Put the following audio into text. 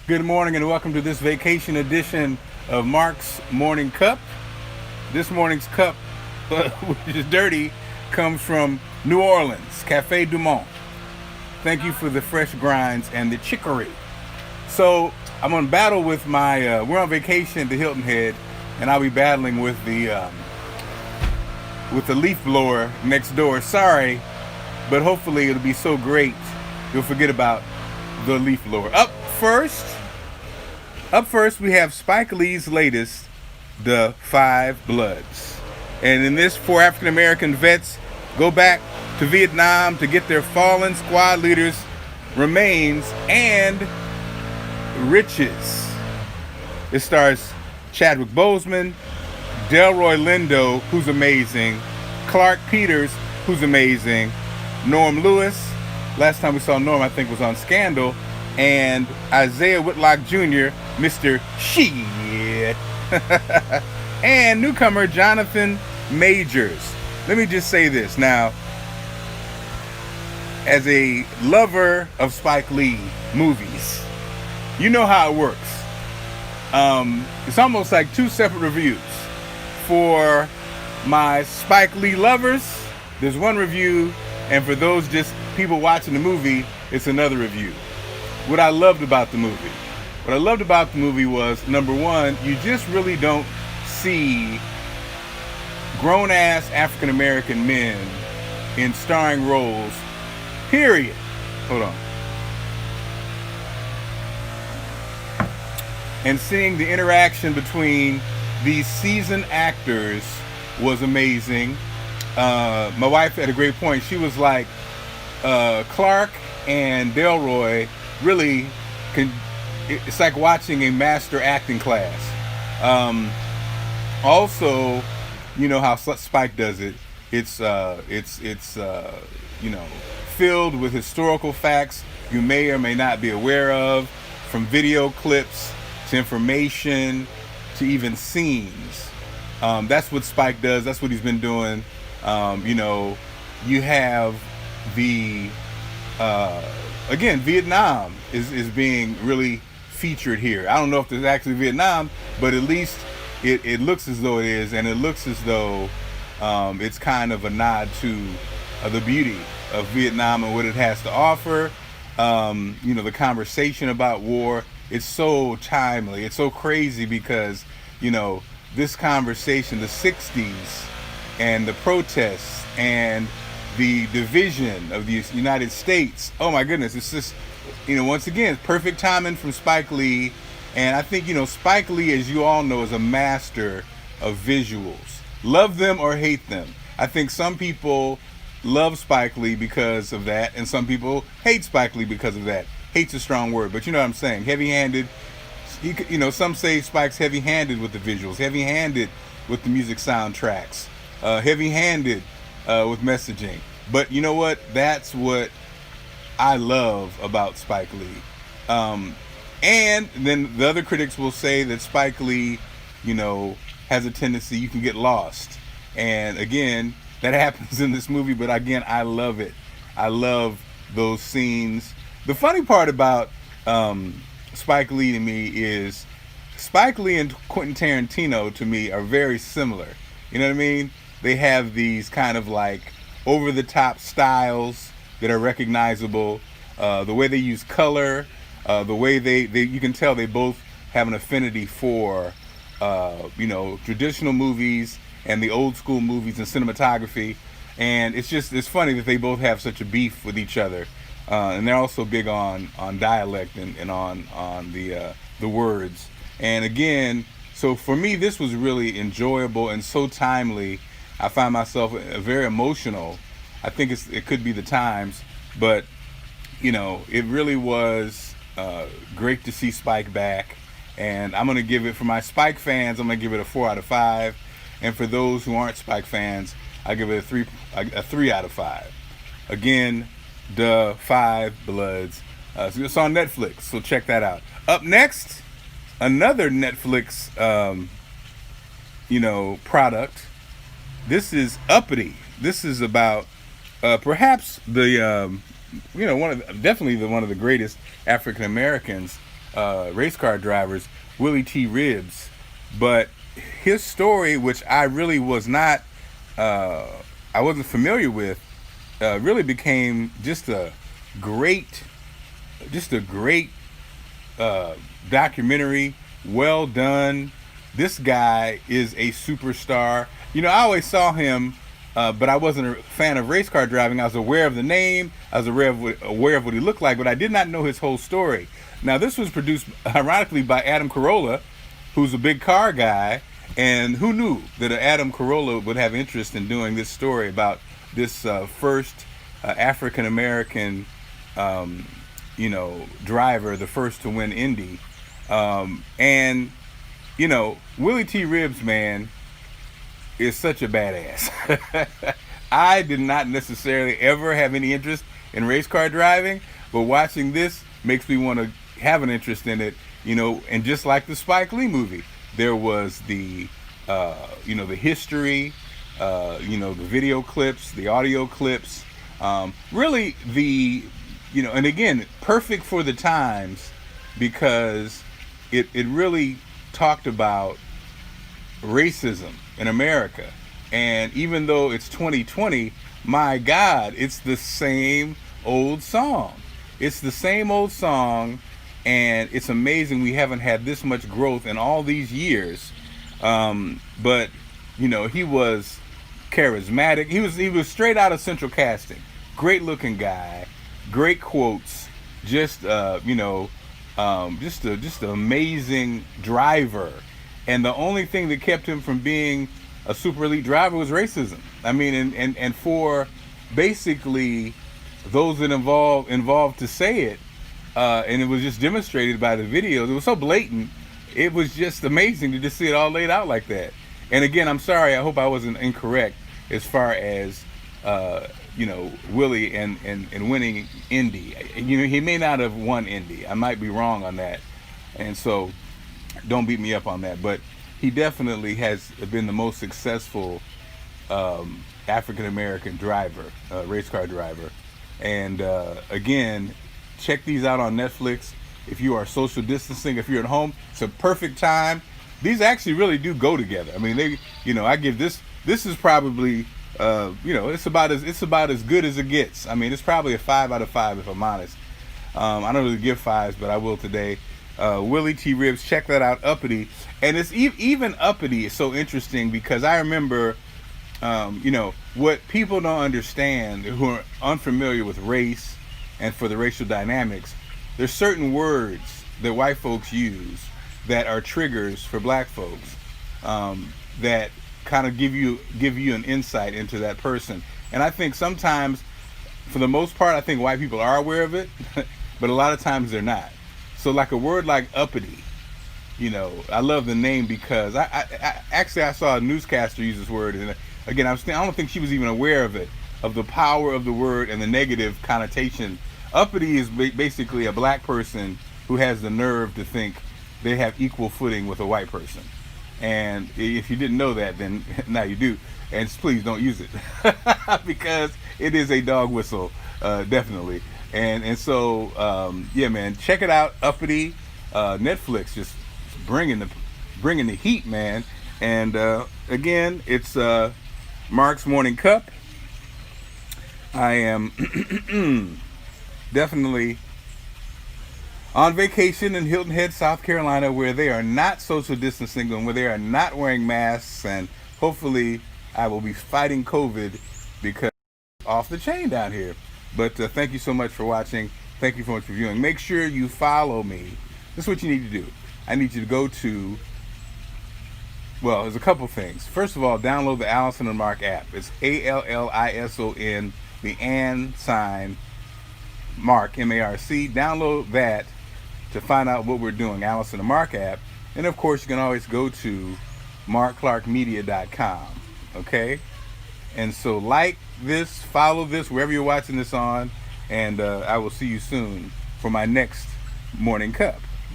Good morning and welcome to this vacation edition of Marc's Morning Cup. This morning's cup, which is dirty, comes from New Orleans, Cafe Du Monde. Thank you for the fresh grinds and the chicory. So I'm on battle with my. We're on vacation at the Hilton Head, and I'll be battling with the leaf blower next door. Sorry, but hopefully it'll be so great you'll forget about the leaf blower. Up first, we have Spike Lee's latest, The Five Bloods. And in this, four African American vets go back to Vietnam to get their fallen squad leaders' remains and riches. It stars Chadwick Boseman, Delroy Lindo, who's amazing, Clark Peters, who's amazing, Norm Lewis. Last time we saw Norm, I think, was on Scandal, and Isaiah Whitlock Jr., Mr. Shit, and newcomer Jonathan Majors. Let me just say this now. As a lover of Spike Lee movies, you know how it works. It's almost like two separate reviews. For my Spike Lee lovers, there's one review, and for those just people watching the movie, it's another review. What I loved about the movie. What I loved about the movie was, number one, you just really don't see grown-ass African-American men in starring roles, period. Hold on. And seeing the interaction between these seasoned actors was amazing. My wife had a great point. She was like, Clark and Delroy really can. It's like watching a master acting class. Also, you know how Spike does it. It's filled with historical facts you may or may not be aware of, from video clips to information to even scenes. That's what Spike does. That's what he's been doing. You have the again, Vietnam is being really featured here. I don't know if there's actually Vietnam, but at least it looks as though it is, and it looks as though it's kind of a nod to the beauty of Vietnam and what it has to offer. The conversation about war, it's so timely. It's so crazy because, this conversation, the 60s and the protests and the division of the United States. Oh my goodness, it's just, once again, perfect timing from Spike Lee. And I think, Spike Lee, as you all know, is a master of visuals. Love them or hate them. I think some people love Spike Lee because of that, and some people hate Spike Lee because of that. Hate's a strong word, but you know what I'm saying. Heavy-handed. Some say Spike's heavy-handed with the visuals, heavy-handed with the music soundtracks, heavy-handed with messaging. But you know what? That's what I love about Spike Lee. And then the other critics will say that Spike Lee, has a tendency you can get lost. And again, that happens in this movie, but again, I love it. I love those scenes. The funny part about Spike Lee to me is Spike Lee and Quentin Tarantino to me are very similar. You know what I mean? They have these kind of like over-the-top styles that are recognizable. The way they use color, the way they you can tell they both have an affinity for traditional movies and the old school movies and cinematography. And it's funny that they both have such a beef with each other. And they're also big on dialect and on the words. And again, so for me, this was really enjoyable and so timely. I find myself very emotional. I think it could be the times, but it really was great to see Spike back. And I'm gonna give it, for my Spike fans, I'm gonna give it a 4 out of 5. And for those who aren't Spike fans, I give it a 3 out of 5. Again, The Five Bloods. So it's on Netflix, so check that out. Up next, another Netflix, product. This is Uppity. This is about perhaps the, definitely one of the greatest African Americans race car drivers, Willie T. Ribbs. But his story, which I really was not, I wasn't familiar with, really became just a great, documentary. Well done. This guy is a superstar. You know, I always saw him, but I wasn't a fan of race car driving. I was aware of the name. I was aware of what he looked like, but I did not know his whole story. Now, this was produced, ironically, by Adam Carolla, who's a big car guy. And who knew that Adam Carolla would have interest in doing this story about this first African-American, driver, the first to win Indy. And, Willie T. Ribbs, man, is such a badass. I did not necessarily ever have any interest in race car driving, but watching this makes me want to have an interest in it, and just like the Spike Lee movie, there was the history, the video clips, the audio clips, really and again, perfect for the times, because it really talked about racism in America. And even though it's 2020, my God, it's the same old song. It's the same old song, and it's amazing we haven't had this much growth in all these years. But he was charismatic. He was straight out of Central Casting. Great looking guy, great quotes. Just an amazing driver. And the only thing that kept him from being a super elite driver was racism. I mean, and for basically those that involved to say it, and it was just demonstrated by the videos. It was so blatant. It was just amazing to just see it all laid out like that. And again, I'm sorry. I hope I wasn't incorrect as far as Willie and winning Indy. He may not have won Indy. I might be wrong on that, and so don't beat me up on that. But he definitely has been the most successful African American driver, race car driver. And again, check these out on Netflix. If you are social distancing, if you're at home, it's a perfect time. These actually really do go together. I mean, I give this is probably, it's about as good as it gets. I mean, it's probably a 5 out of 5 if I'm honest. I don't really give 5s, but I will today. Willie T. Ribbs, check that out, Uppity. And it's even Uppity is so interesting because I remember, what people don't understand who are unfamiliar with race and for the racial dynamics, there's certain words that white folks use that are triggers for black folks, that kind of give you an insight into that person. And I think sometimes, for the most part, I think white people are aware of it, but a lot of times they're not. So like a word like uppity, I love the name because I saw a newscaster use this word, and again, I don't think she was even aware of it, of the power of the word and the negative connotation. Uppity is basically a black person who has the nerve to think they have equal footing with a white person. And if you didn't know that, then now you do. And please don't use it because it is a dog whistle, definitely. And so yeah, man, check it out, Uppity. Netflix just bringing the heat, man. And again, it's Marc's Morning Cup. I am definitely on vacation in Hilton Head, South Carolina, where they are not social distancing and where they are not wearing masks. And hopefully I will be fighting COVID because it's off the chain down here. But thank you so much for watching. Thank you so much for viewing. Make sure you follow me. This is what you need to do. I need you to go to, well, there's a couple things. First of all, download the Allison and Marc app. It's ALLISON, the and sign, Marc, M-A-R-C. Download that to find out what we're doing, Allison and Marc app. And of course, you can always go to markclarkmedia.com, okay? And so like this, follow this, wherever you're watching this on, and I will see you soon for my next Morning Cup.